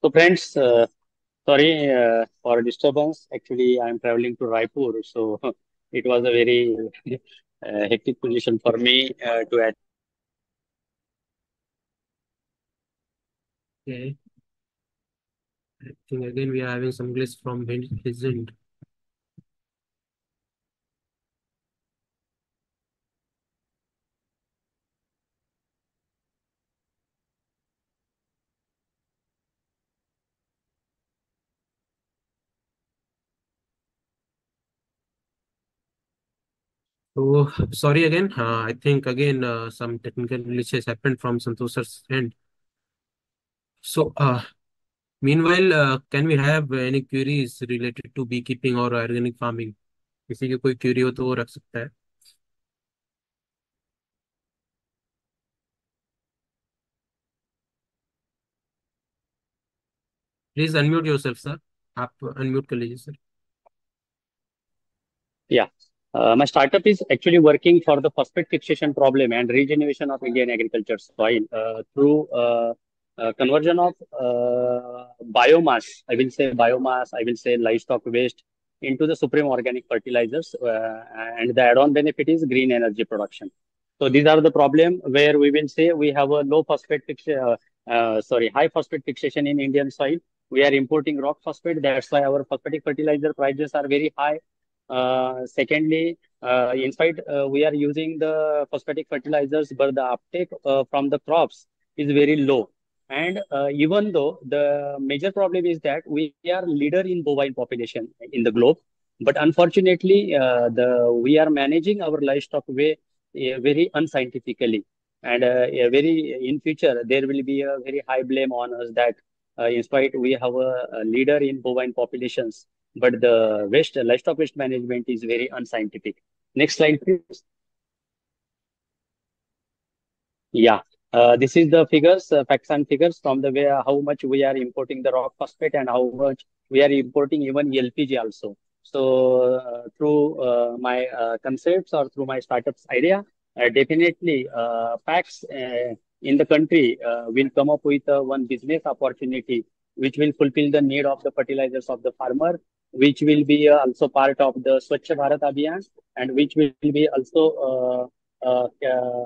So friends, sorry for disturbance. Actually, I'm traveling to Raipur, so it was a very hectic position for me to attend this call. Okay, I think again we are having some glitch from his end. So sorry again. I think again some technical glitches happened from Santos's end. So meanwhile, can we have any queries related to beekeeping or organic farming? किसी की कोई Curie हो तो वो रख सकता है. Please unmute yourself sir. आप अनम्यूट कर लीजिए sir. Yeah. My startup is actually working for the phosphate fixation problem and regeneration of Indian agriculture soil through conversion of biomass. I will say biomass, I will say livestock waste into the supreme organic fertilizers, and the add-on benefit is green energy production. So these are the problem where we will say we have a high phosphate fixation in Indian soil. We are importing rock phosphate. That's why our phosphatic fertilizer prices are very high. Secondly, in fact, we are using the phosphatic fertilizers, but the uptake from the crops is very low. And even though the major problem is that we are leader in bovine population in the globe, but unfortunately, the we are managing our livestock way very unscientifically, and very in future there will be a very high blame on us that in spite we have a leader in bovine populations, but the waste livestock waste management is very unscientific. Next slide, please. Yeah, this is the figures, facts and figures from the way how much we are importing the rock phosphate and how much we are importing even LPG also. So through my concepts or through my startups idea, definitely facts in the country will come up with one business opportunity which will fulfill the need of the fertilizers of the farmer, which will be also part of the Swachh Bharat Abhiyan, and which will be also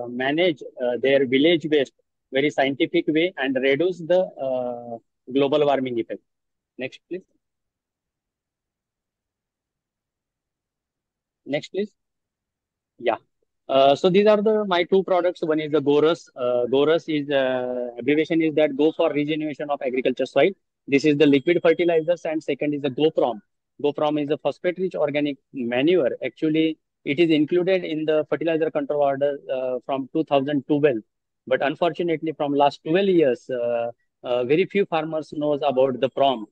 manage their village waste very scientific way and reduce the global warming effect. Next, please. Next, please. Yeah. So these are the my two products. One is the Gorus. Gorus is abbreviation is that go for regeneration of agriculture soil. This is the liquid fertilizers, and second is the GoProm. GoProm is a phosphate-rich organic manure. Actually, it is included in the fertilizer control order from 2012. But unfortunately, from last 12 years, very few farmers knows about the prom.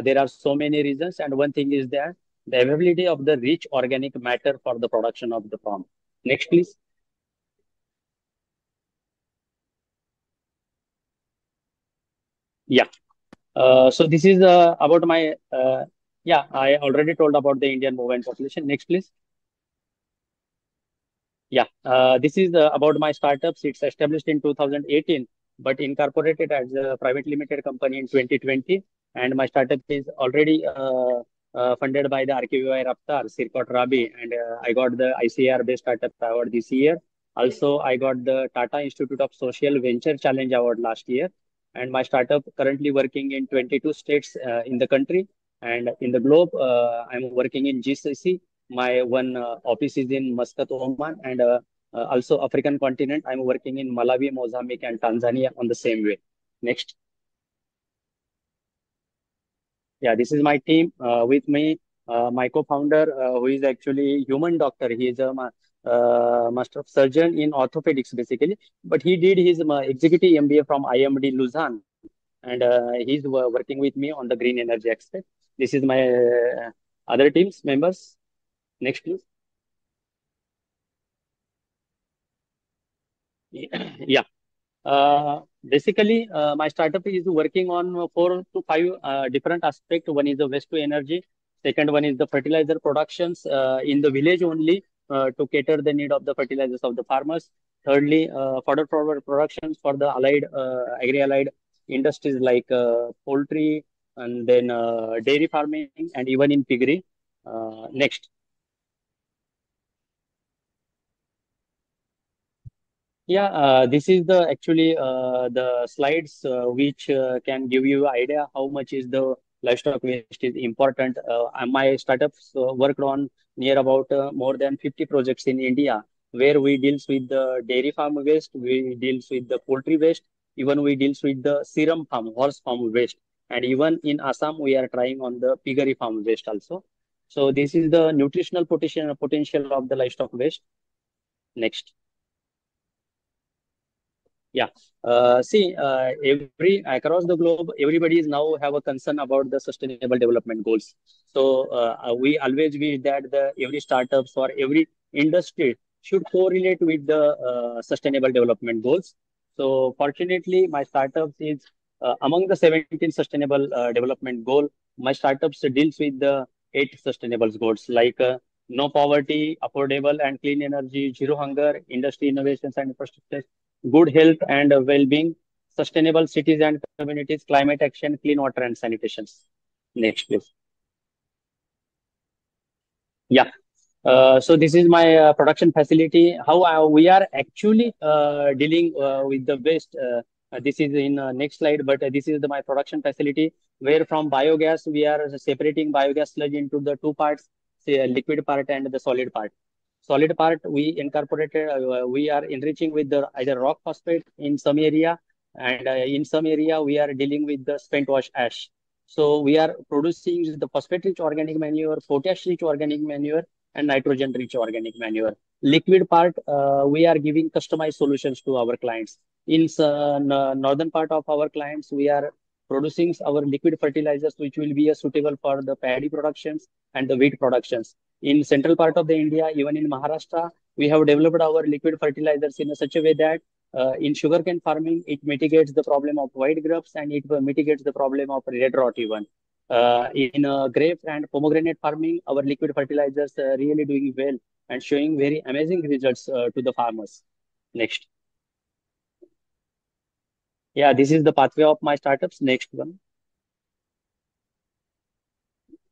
There are so many reasons, and one thing is that the availability of the rich organic matter for the production of the prom. Next, please. Yeah. So this is about my, yeah, I already told about the Indian movement population. Next, please. Yeah. This is about my startups. It's established in 2018, but incorporated as a private limited company in 2020. And my startup is already funded by the RKVY Raftar, Sirkot Rabi, and I got the ICAR Based Startup Award this year. Also, I got the Tata Institute of Social Venture Challenge Award last year. And my startup currently working in 22 states in the country and in the globe. I'm working in GCC. My one office is in Muscat, Oman, and also African continent. I'm working in Malawi, Mozambique, and Tanzania on the same way. Next. Yeah, this is my team with me. My co-founder, who is actually human doctor. He is a master of surgeon in orthopedics, basically. But he did his executive MBA from IMD Lausanne, and he's working with me on the green energy aspect. This is my other teams members. Next, please. Yeah. Basically, my startup is working on 4 to 5 different aspects. One is the waste to energy. Second one is the fertilizer productions in the village only to cater the need of the fertilizers of the farmers. Thirdly, fodder productions for the allied, agri-allied industries like poultry and then dairy farming and even in piggery. Next. Yeah, this is the actually the slides which can give you idea how much is the livestock waste is important. My startups worked on near about more than 50 projects in India where we deals with the dairy farm waste, we deals with the poultry waste, even we deals with the serum farm, horse farm waste, and even in Assam we are trying on the piggery farm waste also. So this is the nutritional potential of the livestock waste. Next. Yeah. See, every across the globe, everybody is now have a concern about the sustainable development goals. So we always wish that the every startups or every industry should correlate with the sustainable development goals. So fortunately, my startups is among the 17 sustainable development goal. My startups deals with the eight sustainable goals like no poverty, affordable and clean energy, zero hunger, industry innovations and infrastructure, good health and well-being, sustainable cities and communities, climate action, clean water and sanitation. Next, please. Yeah. So this is my production facility. How we are actually dealing with the waste. This is in next slide, but this is my production facility where from biogas we are separating biogas sludge into the two parts, say, liquid part and the solid part. Solid part we incorporated, we are enriching with the either rock phosphate in some area, and in some area we are dealing with the spent wash ash. So we are producing the phosphate-rich organic manure, potash-rich organic manure, and nitrogen-rich organic manure. Liquid part, we are giving customized solutions to our clients. In northern part of our clients, we are producing our liquid fertilizers, which will be suitable for the paddy productions and the wheat productions. In central part of the India, even in Maharashtra, we have developed our liquid fertilizers in such a way that in sugarcane farming, it mitigates the problem of white grapes and it mitigates the problem of red rot even. In grape and pomegranate farming, our liquid fertilizers really doing well and showing very amazing results to the farmers. Next. Yeah, this is the pathway of my startups. Next one.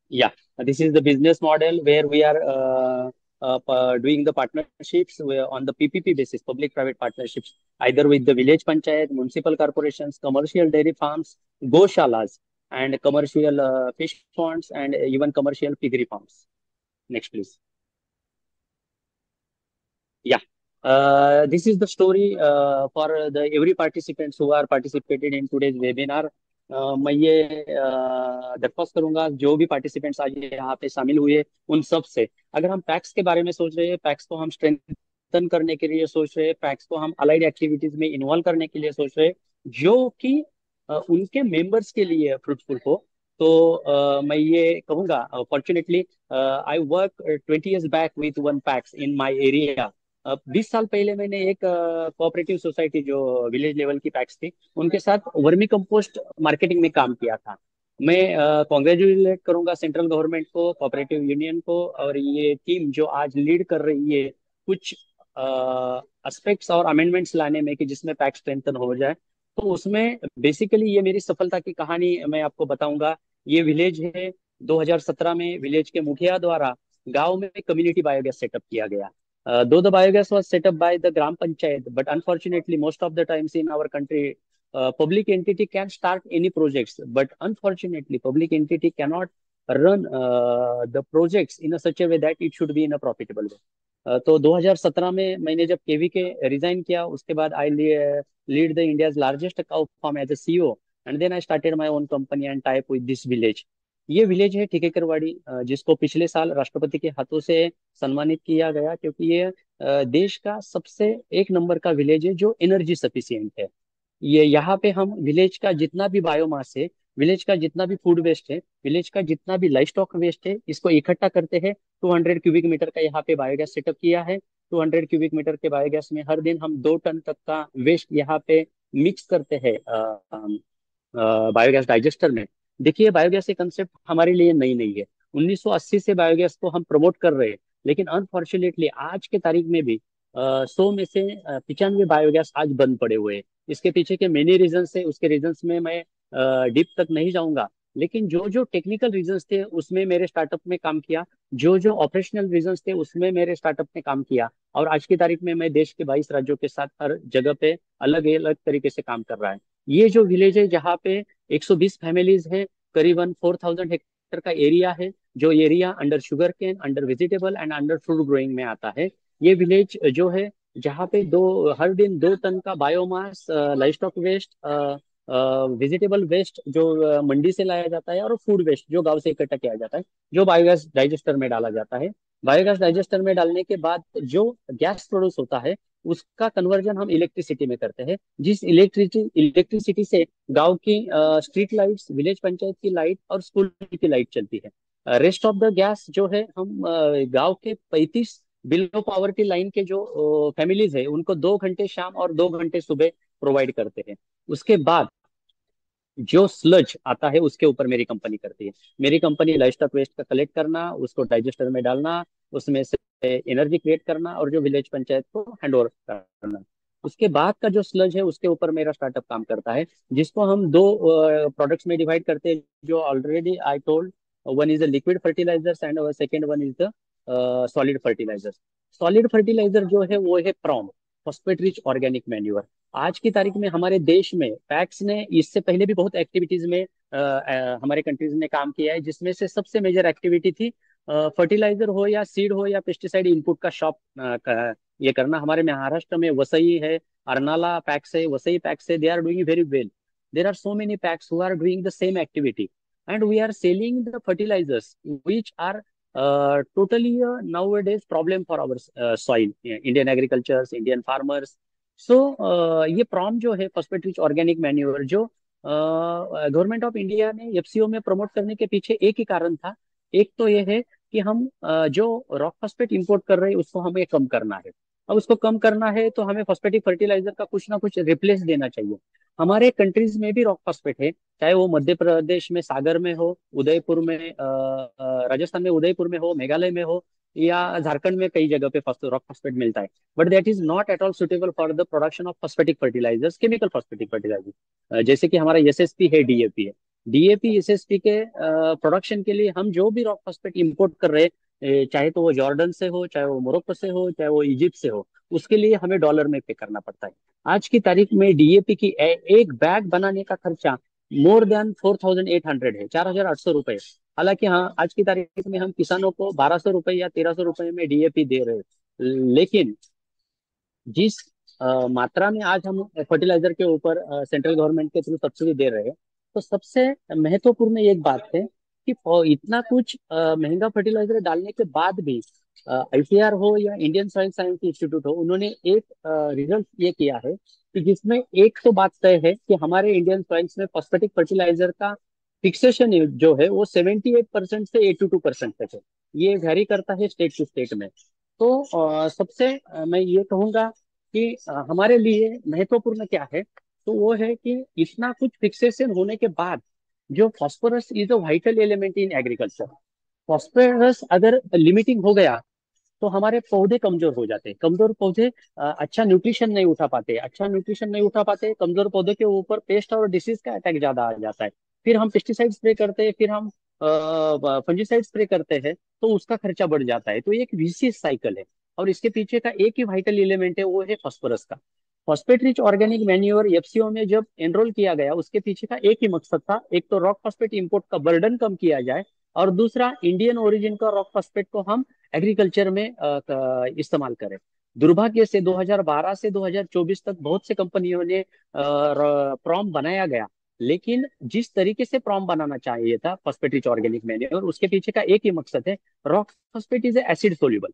Yeah, this is the business model where we are doing the partnerships on the PPP basis, public-private partnerships, either with the village panchayat, municipal corporations, commercial dairy farms, goshalas, and commercial fish ponds, and even commercial piggery farms. Next, please. Yeah. This is the story for the every participants who are participated in today's webinar. मैं ये दरख्वास्त करूंगा जो भी participants आज यहाँ पे शामिल हुए उन सब से, अगर हम पैक्स के बारे में सोच रहे हैं, पैक्स को हम स्ट्रेंथन करने के लिए सोच रहे हैं, पैक्स को हम अलाइड एक्टिविटीज में इन्वॉल्व करने के लिए सोच रहे हैं जो कि उनके मेंबर्स के लिए फ्रूटफुल हो, तो मैं ये कहूंगा fortunately I work 20 years back with one PACS in my area. 20 साल पहले मैंने एक कोऑपरेटिव सोसाइटी जो विलेज लेवल की पैक्स थी उनके साथ वर्मी कंपोस्ट मार्केटिंग में काम किया था। मैं कॉन्ग्रेचुलेट करूंगा सेंट्रल गवर्नमेंट को, कोऑपरेटिव यूनियन को और ये टीम जो आज लीड कर रही है कुछ एस्पेक्ट्स और अमेंडमेंट्स लाने में कि जिसमें पैक्स स्ट्रेंथन हो जाए। तो उसमें बेसिकली ये मेरी सफलता की कहानी मैं आपको बताऊंगा। ये विलेज है, 2017 में विलेज के मुखिया द्वारा गांव में कम्युनिटी बायोगैस सेटअप किया गया। Though the biogas was set up by the Gram Panchayat, but unfortunately, most of the times in our country, public entity can start any projects, but unfortunately, public entity cannot run the projects in a such a way that it should be in a profitable way. तो 2017 में मैंने जब केवी के resign किया, उसके बाद I led the India's largest cow farm as a CEO, and then I started my own company and type with this village. ये village है ठिकेकरवाड़ी, जिसको पिछले साल राष्ट्रपति के हाथों से सम्मानित किया गया क्योंकि ये देश का सबसे एक नंबर का विलेज है जो एनर्जी सफिशिएंट है। ये यहाँ पे हम विलेज का जितना भी बायोमास है, विलेज का जितना भी फूड वेस्ट है, विलेज का जितना भी लाइफ स्टॉक वेस्ट है, इसको इकट्ठा करते हैं। 200 क्यूबिक मीटर का यहाँ पे बायोगैस सेटअप किया है। 200 क्यूबिक मीटर के बायोगैस में हर दिन हम 2 टन तक का वेस्ट यहाँ पे मिक्स करते हैं बायोगैस डाइजेस्टर में। देखिए, बायोगैस ये कंसेप्ट हमारे लिए नई नहीं है। 1980 से बायोगैस को हम प्रमोट कर रहे हैं, लेकिन अनफॉर्चुनेटली आज के तारीख में भी 100 में से 95 बायोगैस आज बंद पड़े हुए हैं। इसके पीछे के मेनी रीजन है, उसके रीजंस में मैं डीप तक नहीं जाऊंगा। लेकिन जो जो टेक्निकल रीजंस थे उसमें मेरे स्टार्टअप में काम किया, जो जो ऑपरेशनल रीजंस थे उसमें मेरे स्टार्टअप ने काम किया। और आज की तारीख में मैं देश के 22 राज्यों के साथ हर जगह पे अलग अलग तरीके से काम कर रहा है। ये जो विलेज है जहाँ पे 120 फैमिलीज हैं, करीबन 4000 हेक्टेयर का एरिया है, जो area under sugarcane, under vegetable and under fruit growing में आता है। ये विलेज जो है जहाँ पे हर दिन 2 टन का biomass, livestock waste, vegetable waste जो मंडी से लाया जाता है, और फूड वेस्ट जो गांव से इकट्ठा किया जाता है, जो बायोगैस डाइजेस्टर में डाला जाता है। बायोगैस डाइजेस्टर में डालने के बाद जो गैस प्रोड्यूस होता है उसका कन्वर्जन हम इलेक्ट्रिसिटी में करते हैं, जिस इलेक्ट्रिसिटी से गांव की स्ट्रीट लाइट्स, विलेज पंचायत की लाइट और स्कूल की लाइट चलती है। रेस्ट ऑफ द गैस जो है हम गांव के 35 बिलो पॉवर्टी लाइन के जो फैमिलीज है उनको 2 घंटे शाम और 2 घंटे सुबह प्रोवाइड करते हैं। उसके बाद जो स्लज आता है उसके ऊपर मेरी कंपनी करती है। मेरी कंपनी लाइवस्टॉक वेस्ट का कलेक्ट करना, उसको डाइजेस्टर में डालना, उसमें से एनर्जी क्रिएट करना और जो विलेज पंचायत को हैंड ओवर करना। उसके बाद का जो स्लज है उसके ऊपर मेरा स्टार्टअप काम करता है, जिसको हम दो प्रोडक्ट्स में डिवाइड करते हैं, जो already I told. One is the liquid fertilisers and second one is the solid fertilisers. Solid fertiliser जो है वो है PROM, phosphate rich organic manure. आज की तारीख में हमारे देश में पैक्स ने इससे पहले भी बहुत एक्टिविटीज में हमारे कंट्रीज ने काम किया है, जिसमें से सबसे मेजर एक्टिविटी थी फर्टिलाइजर हो या सीड हो या पेस्टिसाइड इनपुट का शॉप ये करना। हमारे महाराष्ट्र में वसई है, अर्नाला पैक्स है, वसई पैक्स है, they are doing very well. There are so many PACS who are doing the same activity, and we are selling the fertilizers which are totally nowadays problem for our soil, Indian agricultures, Indian farmers. सो ये prom जो है phosphate rich organic manure, जो government of India ने FCO में promote करने के पीछे एक ही कारण था। एक तो ये है कि हम जो रॉक फॉस्फेट इंपोर्ट कर रहे हैं उसको हमें कम करना है। अब उसको कम करना है तो हमें फॉस्फेटिक फर्टिलाइजर का कुछ ना कुछ रिप्लेस देना चाहिए। हमारे कंट्रीज में भी रॉक फॉस्फेट है, चाहे वो मध्य प्रदेश में सागर में हो, उदयपुर में राजस्थान में उदयपुर में हो, मेघालय में हो, या झारखंड में कई जगह पे रॉक फॉस्फेट मिलता है। But that is not at all suitable for the production of phosphatic fertilisers, chemical phosphatic fertiliser, जैसे कि हमारा एसएसपी है, डीएपी है। डीएपी एसएसपी के प्रोडक्शन के लिए हम जो भी रॉक फॉस्फेट इंपोर्ट कर रहे हैं, चाहे तो वो जॉर्डन से हो, चाहे वो मोरक्को से हो, चाहे वो इजिप्ट से हो, उसके लिए हमें डॉलर में पे करना पड़ता है। आज की तारीख में डीएपी की एक बैग बनाने का खर्चा मोर देन 4800 है, 4800 रुपए। हालांकि हाँ, आज की तारीख में हम किसानों को 1200 रुपए या 1300 रुपए में डीएपी दे रहे हैं, लेकिन जिस मात्रा में आज हम फर्टिलाइजर के ऊपर सेंट्रल गवर्नमेंट के थ्रू सब्सिडी दे रहे हैं, तो सबसे महत्वपूर्ण एक बात है कि इतना कुछ महंगा फर्टिलाइजर डालने के बाद भी आईसीआर हो या इंडियन सॉइल साइंस इंस्टीट्यूट हो, उन्होंने एक रिजल्ट ये किया है कि जिसमें एक तो बात तय है कि हमारे इंडियन सॉइल्स में फॉस्फेटिक फर्टिलाइजर का फिक्सेशन जो है वो 78% से 82% तक है। ये वेरी करता है स्टेट टू स्टेट में। तो सबसे मैं ये कहूंगा कि हमारे लिए महत्वपूर्ण क्या है, तो वो है कि इतना कुछ फिक्सेशन होने के बाद जो phosphorus is a vital element in agriculture. Phosphorus अगर लिमिटिंग हो गया तो हमारे पौधे कमजोर हो जाते हैं। कमजोर पौधे अच्छा न्यूट्रिशन नहीं उठा पाते, अच्छा न्यूट्रिशन नहीं उठा पाते, कमजोर पौधे के ऊपर पेस्ट और डिसीज का अटैक ज्यादा आ जाता है। फिर हम पेस्टिसाइड स्प्रे करते हैं, फिर हम फंजीसाइड स्प्रे करते हैं, तो उसका खर्चा बढ़ जाता है। तो ये एक विशियस साइकिल है, और इसके पीछे का एक ही वाइटल एलिमेंट है, वो है फॉस्फोरस का। Phosphate rich organic manure FCO में जब एनरोल किया गया, उसके पीछे का एक ही मकसद था, एक तो रॉक फॉस्फेट इंपोर्ट का बर्डन कम किया जाए, और दूसरा इंडियन ओरिजिन का रॉक फॉस्फेट को हम एग्रीकल्चर में इस्तेमाल करें। दुर्भाग्य से 2012 से 2024 तक बहुत से कंपनियों ने प्रॉम बनाया गया, लेकिन जिस तरीके से प्रॉम बनाना चाहिए था फॉस्फेट रिच ऑर्गेनिक मैन्योर, उसके पीछे का एक ही मकसद है, rock phosphate is acid soluble.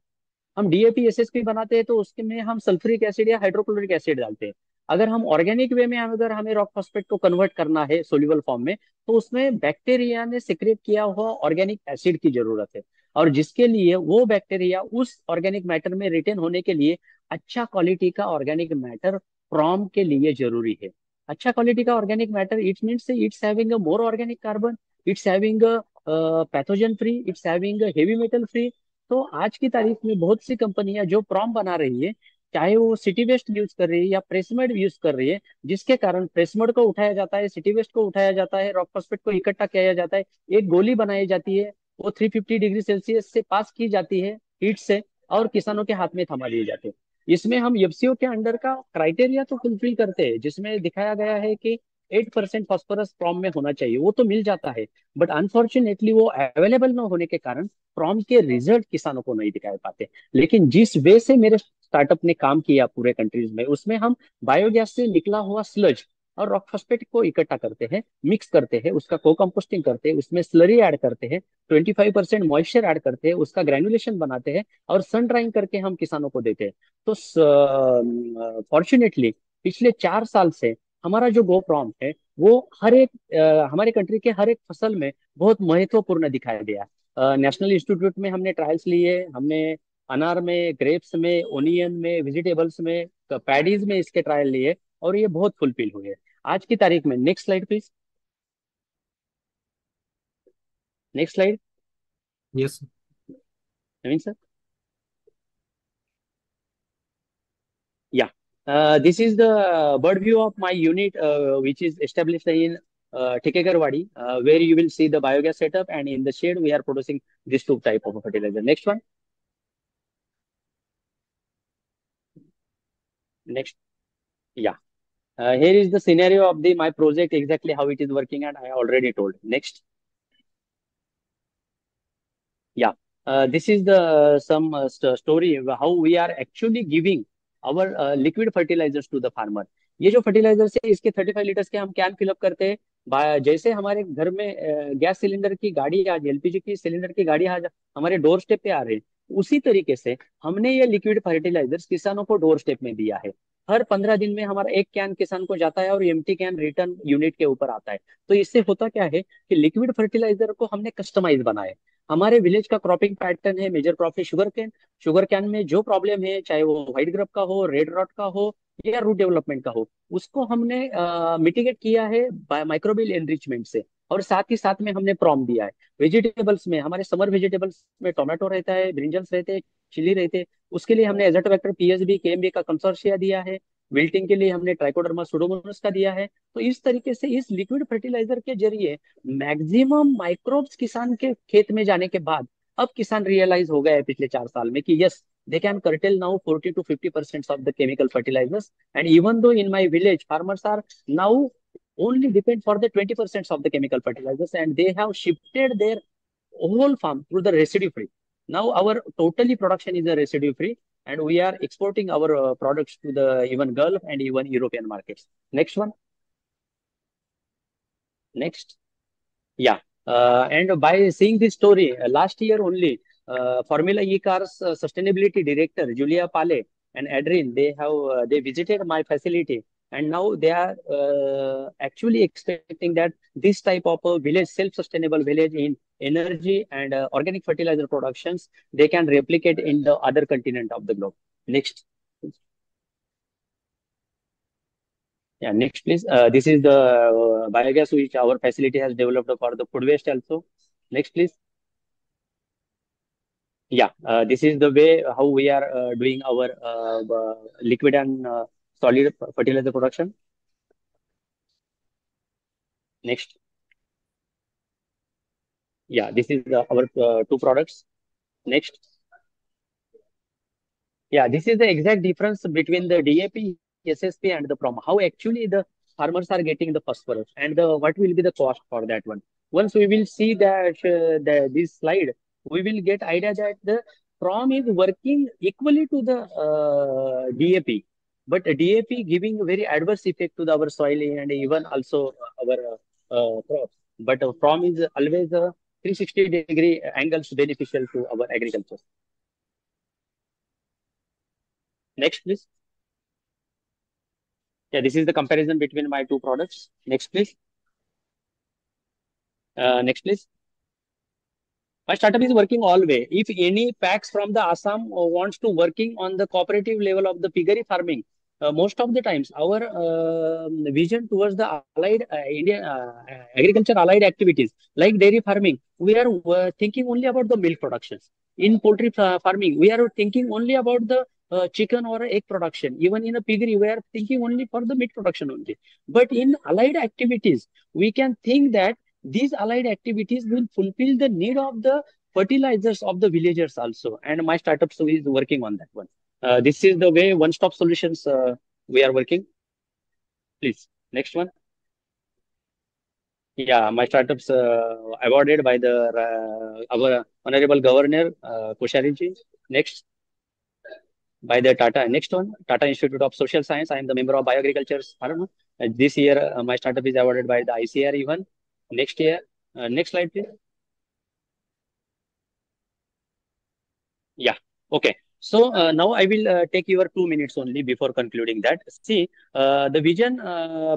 हम डीएपी एसएसपी बनाते हैं तो उसके में हम सल्फ्यूरिक एसिड या हाइड्रोक्लोरिक एसिड डालते हैं। अगर हम ऑर्गेनिक वे में अगर हमें रॉक फॉस्फेट को कन्वर्ट करना है सोल्यूबल फॉर्म में, तो उसमें बैक्टीरिया ने सिक्रेट किया हुआ ऑर्गेनिक एसिड की जरूरत है, और जिसके लिए वो बैक्टीरिया उस ऑर्गेनिक मैटर में रिटेन होने के लिए अच्छा क्वालिटी का ऑर्गेनिक मैटर फ्रॉम के लिए जरूरी है। अच्छा क्वालिटी का organic matter it means it's having a more organic carbon, it's having a pathogen free, it's having a heavy metal free. तो आज की तारीख में बहुत सी कंपनियां जो प्रॉम बना रही है, चाहे वो सिटी वेस्ट यूज कर रही है या प्रेसमड यूज कर रही है, जिसके कारण प्रेसमड को उठाया जाता है, सिटी वेस्ट को उठाया जाता है, रॉक फॉस्फेट को इकट्ठा किया जाता है, एक गोली बनाई जाती है, वो 350 डिग्री सेल्सियस से पास की जाती है हीट से, और किसानों के हाथ में थमा दिए जाते हैं। इसमें हम एफसीओ के अंडर का क्राइटेरिया तो फुलफिल करते हैं, जिसमें दिखाया गया है कि 8% फॉस्फोरस प्रॉम में होना चाहिए, वो तो मिल जाता है। बट अनफॉर्चुनेटली वो अवेलेबल न होने के कारण प्रॉम के रिजल्ट किसानों को नहीं दिखाई पाते। लेकिन जिस वे से मेरे स्टार्टअप ने काम किया पूरे कंट्रीज में, उसमें हम बायोगैस से निकला हुआ स्लज और रॉक फॉस्फेट को इकट्ठा करते हैं, मिक्स करते हैं, उसका को कंपोस्टिंग करते हैं, उसमें स्लरी ऐड करते हैं, 25% मॉइस्चर ऐड करते हैं, उसका ग्रेनुलेशन बनाते हैं, और सन ड्राइंग करके हम किसानों को देते हैं। तो फॉर्चुनेटली पिछले 4 साल से हमारा जो गो प्रॉम है वो हर एक हमारे कंट्री के हर एक फसल में बहुत महत्वपूर्ण दिखाया गया। नेशनल इंस्टीट्यूट में हमने ट्रायल्स लिए, हमने अनार में, ग्रेप्स में, ओनियन में, वेजिटेबल्स में, पैडीज में इसके ट्रायल लिए, और ये बहुत फुलफिल हुए। आज की तारीख में, next slide please, next slide, Yes. Naveen sir. Yeah, this is the bird view of my unit, which is established in Tikegarwadi, where you will see the biogas setup, and in the shade we are producing this two type of fertilizer. Next one, next. Yeah, here is the scenario of the my project, exactly how it is working, and I already told. Next. Yeah, this is the some story how we are actually giving our liquid fertilizers to the farmer. ये जो fertilisers है, इसके 35 litres के हम can fill up करते हैं। जैसे हमारे घर में गैस सिलेंडर की गाड़ी, आज एलपीजी की सिलेंडर की गाड़ी आज हमारे डोर स्टेप पे आ रही है, उसी तरीके से हमने ये लिक्विड फर्टिलाइजर्स किसानों को डोर स्टेप में दिया है। हर 15 दिन में हमारा एक कैन किसान को जाता है, और एम्प्टी कैन रिटर्न यूनिट के ऊपर आता है। तो इससे होता क्या है कि लिक्विड फर्टिलाइजर को हमने कस्टमाइज बनाया है। हमारे विलेज का क्रॉपिंग पैटर्न है, मेजर क्रॉप है शुगर कैन। शुगर कैन में जो प्रॉब्लम है, चाहे वो व्हाइट ग्रब का हो, रेड रॉट का हो, या रूट डेवलपमेंट का हो, उसको हमने मिटिगेट किया है माइक्रोबियल एनरिचमेंट से, और साथ ही साथ में हमने प्रॉम दिया है। वेजिटेबल्स में, हमारे समर वेजिटेबल्स में टोमेटो रहता है, ब्रिंजल्स रहते हैं, चिली रहते हैं, उसके लिए हमने एजोटोबैक्टर पीएसबी केएमबी का कंसोर्शिया दिया है। विल्टिंग के लिए हमने ट्राइकोडर्मा सुडोमोनास का दिया है। तो इस तरीके से इस लिक्विड फर्टिलाइजर के जरिए मैक्सिमम माइक्रोब्स किसान के खेत में जाने के बाद अब किसान रियलाइज हो गया है पिछले 4 साल में कि yes, they can curtail now 40 to 50% of the chemical fertilizers. And even though in my village farmers are now only depend for the 20% of the chemical fertilizers, and they have shifted their whole farm through the residue free. Now our totally production is a residue free, and we are exporting our products to the even Gulf and even European markets. Next one, next. Yeah, and by seeing this story, last year only, Formula E Cars sustainability director Julia Pale and Adrian, they visited my facility, and now they are actually expecting that this type of a village, self-sustainable village in energy and organic fertilizer productions, they can replicate in the other continent of the globe. Next. Yeah, next please. This is the biogas which our facility has developed for the food waste also. Next please. Yeah, this is the way how we are doing our liquid and solid fertilizer production. Next. Yeah, this is our two products. Next. Yeah, this is the exact difference between the DAP, SSP, and the PROM. How actually the farmers are getting the phosphorus, and what will be the cost for that one. Once we will see that this slide, we will get idea that the PROM is working equally to the DAP, but DAP giving a very adverse effect to our soil and even also our crops. But PROM is always a 360-degree angles beneficial to our agriculture. Next, please. Yeah, this is the comparison between my two products. Next, please. Next, please. My startup is working all way. If any packs from the Assam wants to working on the cooperative level of the piggery farming, most of the times our vision towards the allied Indian agriculture allied activities like dairy farming, we are thinking only about the milk productions. In poultry farming, we are thinking only about the chicken or egg production. Even in a piggery, we are thinking only for the meat production only. But in allied activities, we can think that these allied activities will fulfill the need of the fertilizers of the villagers also. And my startup so is working on that one. This is the way one-stop solutions we are working. Please, next one. Yeah, my startups awarded by the our honorable governor Koshari ji. Next, by the Tata. Next one, Tata Institute of Social Science. I am the member of Bioagriculture. I don't know. This year, my startup is awarded by the ICR even. Next year, next slide, please. Yeah. Okay. So now I will take your 2 minutes only before concluding that. See, the vision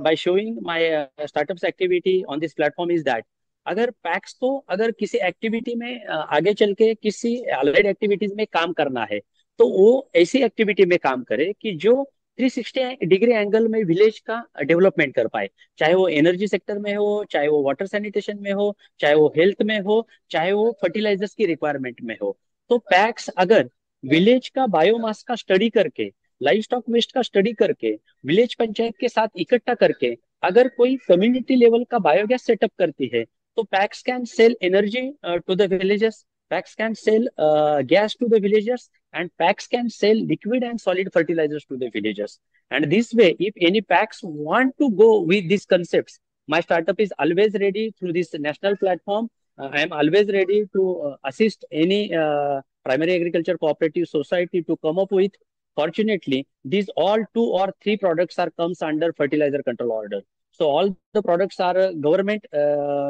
by showing my startups activity on this platform is that अगर PACS को अगर किसी activity में आगे चल के किसी allied activities में काम करना है तो वो ऐसी एक्टिविटी में काम करे कि जो 360 डिग्री एंगल में विलेज का डेवलपमेंट कर पाए, चाहे वो एनर्जी सेक्टर में हो, चाहे वो वाटर सैनिटेशन में हो, चाहे वो हेल्थ में हो, चाहे वो फर्टिलाइजर्स की रिक्वायरमेंट में हो। तो पैक्स अगर विलेज का बायोमास का स्टडी करके, लाइव स्टॉक वेस्ट का स्टडी करके, विलेज पंचायत के साथ इकट्ठा करके अगर कोई कम्युनिटी लेवल का बायोगैस सेटअप करती है तो PACS can sell energy to the villages, PACS can sell gas to the villagers, and packs can sell liquid and solid fertilizers to the villagers. And this way, if any packs want to go with these concepts, my startup is always ready through this national platform. I am always ready to assist any primary agriculture cooperative society to come up with. Fortunately, these all 2 or 3 products are comes under fertilizer control order. So all the products are government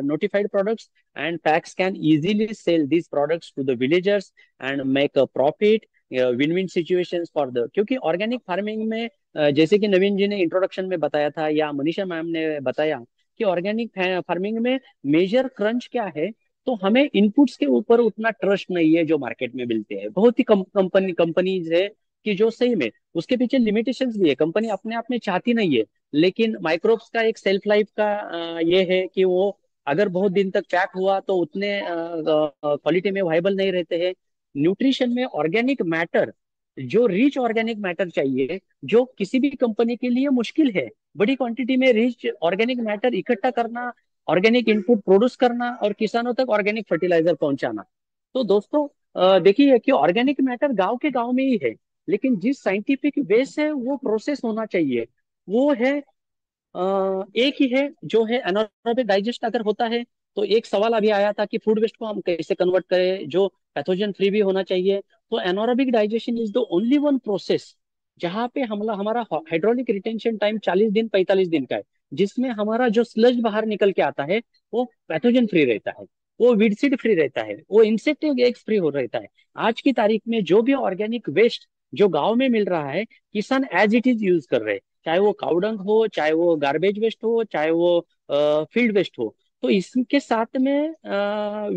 notified products, and packs can easily sell these products to the villagers and make a profit. Win-win situations for the, क्योंकि organic farming में जैसे कि नवीन जी ने introduction में बताया था या Manisha ma'am ने बताया कि ऑर्गेनिक फार्मिंग में मेजर क्रंच क्या है, तो हमें इनपुट्स के ऊपर उतना ट्रस्ट नहीं है जो मार्केट में मिलते हैं। बहुत ही कंपनीज है कि जो सही में उसके पीछे लिमिटेशंस भी है, कंपनी अपने आप में चाहती नहीं है, लेकिन माइक्रोब्स का एक सेल्फ लाइफ का ये है कि वो अगर बहुत दिन तक पैक हुआ तो उतने क्वालिटी में वाइबल नहीं रहते हैं। न्यूट्रिशन में ऑर्गेनिक मैटर, जो रिच ऑर्गेनिक मैटर चाहिए, जो किसी भी कंपनी के लिए मुश्किल है, बड़ी क्वांटिटी में रिच ऑर्गेनिक मैटर इकट्ठा करना, ऑर्गेनिक इनपुट प्रोड्यूस करना और किसानों तक ऑर्गेनिक फर्टिलाइजर पहुंचाना। तो दोस्तों देखिए कि ऑर्गेनिक मैटर गांव के गांव में ही है, लेकिन जिस साइंटिफिक वे से वो प्रोसेस होना चाहिए वो है एक ही है, जो है एनारोबिक डाइजेस्ट अगर होता है तो एक सवाल अभी आया था कि फूड वेस्ट को हम कैसे कन्वर्ट करें जो पैथोजन फ्री भी होना चाहिए। तो anaerobic digestion is the only one process जहाँ पे हमला हमारा हाइड्रोलिक रिटेंशन टाइम 40 दिन 45 दिन का है, जिसमें हमारा जो स्लज बाहर निकल के आता है वो पैथोजन फ्री रहता है, वो वीडसीड फ्री रहता है, वो इंसेक्ट एग्स फ्री हो रहता है। आज की तारीख में जो भी ऑर्गेनिक वेस्ट जो गांव में मिल रहा है, किसान एज इट इज यूज कर रहे हैं, चाहे वो काउडंग हो, चाहे वो गार्बेज वेस्ट हो, चाहे वो फील्ड वेस्ट हो। तो इसके साथ में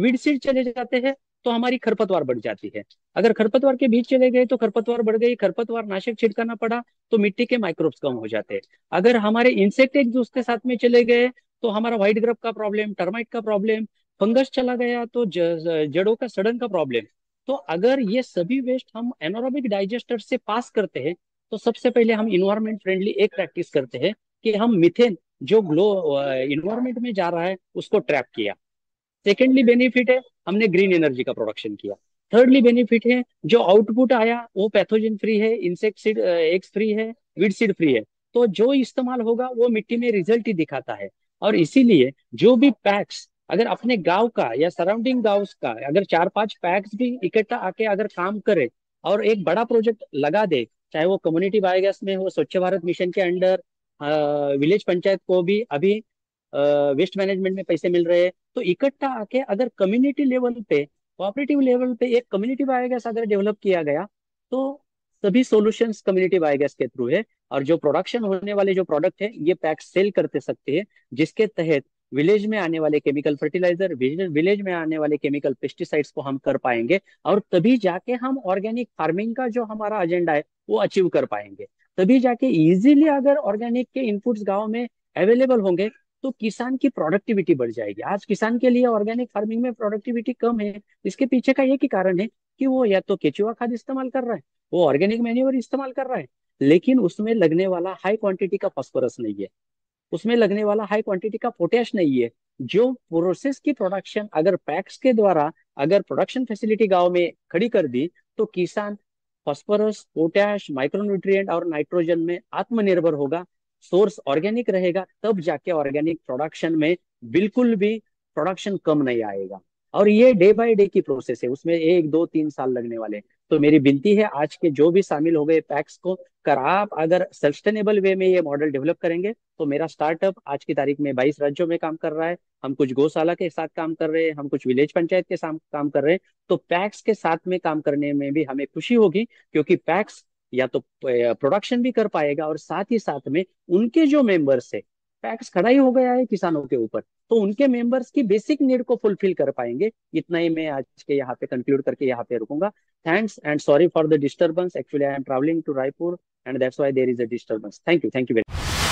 वीड सीड चले जाते हैं तो हमारी खरपतवार बढ़ जाती है। अगर खरपतवार के बीच चले गए तो खरपतवार बढ़ गई, खरपतवार नाशक छिड़काना पड़ा तो मिट्टी के माइक्रोब्स कम हो जाते हैं। अगर हमारे इंसेक्ट एक उसके साथ में चले गए तो हमारा व्हाइट ग्रब का प्रॉब्लम, टर्माइट का प्रॉब्लम, फंगस चला गया तो जड़ों का सड़न का प्रॉब्लम। तो अगर ये सभी वेस्ट हम एनारोबिक डाइजेस्टर से पास करते हैं तो सबसे पहले हम इन्वायरमेंट फ्रेंडली एक प्रैक्टिस करते हैं कि हम मिथेन जो ग्लो इन्वायरमेंट में जा रहा है उसको ट्रैप किया। सेकेंडली बेनिफिट है हमने ग्रीन एनर्जी का प्रोडक्शन किया। थर्डली बेनिफिट है जो आउटपुट आया वो पैथोजन फ्री है, इंसेक्ट सीड एक्स फ्री है, वीड सीड फ्री है। तो जो इस्तेमाल होगा वो मिट्टी में रिजल्ट ही दिखाता है। और इसीलिए जो भी पैक्स अगर अपने गांव का या सराउंडिंग गांव का अगर 4-5 पैक्स भी इकट्ठा आके अगर काम करे और एक बड़ा प्रोजेक्ट लगा दे, चाहे वो कम्युनिटी बायोगैस में हो, स्वच्छ भारत मिशन के अंडर विलेज पंचायत को भी अभी वेस्ट मैनेजमेंट में पैसे मिल रहे हैं, तो इकट्ठा आके अगर कम्युनिटी लेवल पे, कोऑपरेटिव लेवल पे एक कम्युनिटी बायोगैस अगर डेवलप किया गया तो सभी सॉल्यूशंस कम्युनिटी बायोगैस के थ्रू है। और जो प्रोडक्शन होने वाले जो प्रोडक्ट है ये पैक सेल करते सकते हैं, जिसके तहत विलेज में आने वाले केमिकल फर्टिलाइजर, विलेज में आने वाले केमिकल पेस्टिसाइड्स को हम कर पाएंगे, और तभी जाके हम ऑर्गेनिक फार्मिंग का जो हमारा एजेंडा है वो अचीव कर पाएंगे। तभी जाके इजीली अगर ऑर्गेनिक के इनपुट्स गांव में अवेलेबल होंगे तो किसान की प्रोडक्टिविटी बढ़ जाएगी। आज किसान के लिए ऑर्गेनिक फार्मिंग में प्रोडक्टिविटी कम है, इसके पीछे का एक ही कारण है कि वो या तो केचुआ खाद इस्तेमाल कर रहा है, वो ऑर्गेनिक मैन्योर इस्तेमाल कर रहा है, लेकिन उसमें लगने वाला हाई क्वांटिटी का फास्फोरस नहीं है, उसमें लगने वाला हाई क्वांटिटी का पोटेश नहीं है। जो प्रोसेस की प्रोडक्शन अगर पैक्स के द्वारा, अगर प्रोडक्शन फैसिलिटी गांव में खड़ी कर दी, तो किसान फास्फोरस, पोटैश, माइक्रोन्यूट्रिएंट और नाइट्रोजन में आत्मनिर्भर होगा, सोर्स ऑर्गेनिक रहेगा, तब जाके ऑर्गेनिक प्रोडक्शन में बिल्कुल भी प्रोडक्शन कम नहीं आएगा। और ये डे बाय डे की प्रोसेस है, उसमें 1 2 3 साल लगने वाले हैं। तो मेरी विनती है आज के जो भी शामिल हो गए पैक्स को, कर आप अगर सस्टेनेबल वे में ये मॉडल डेवलप करेंगे, तो मेरा स्टार्टअप आज की तारीख में 22 राज्यों में काम कर रहा है। हम कुछ गौशाला के साथ काम कर रहे हैं, हम कुछ विलेज पंचायत के साथ काम कर रहे हैं। तो पैक्स के साथ में काम करने में भी हमें खुशी होगी, क्योंकि पैक्स या तो प्रोडक्शन भी कर पाएगा, और साथ ही साथ में उनके जो मेंबर्स है, पैक्स खड़ा ही हो गया है किसानों के ऊपर, तो उनके मेंबर्स की बेसिक नीड को फुलफिल कर पाएंगे। इतना ही मैं आज के यहाँ पे कंक्लूड करके यहाँ पे रुकूंगा। Thanks and sorry for the disturbance. Actually, I am traveling to Raipur, and that's why there is a disturbance. Thank you. Thank you very much.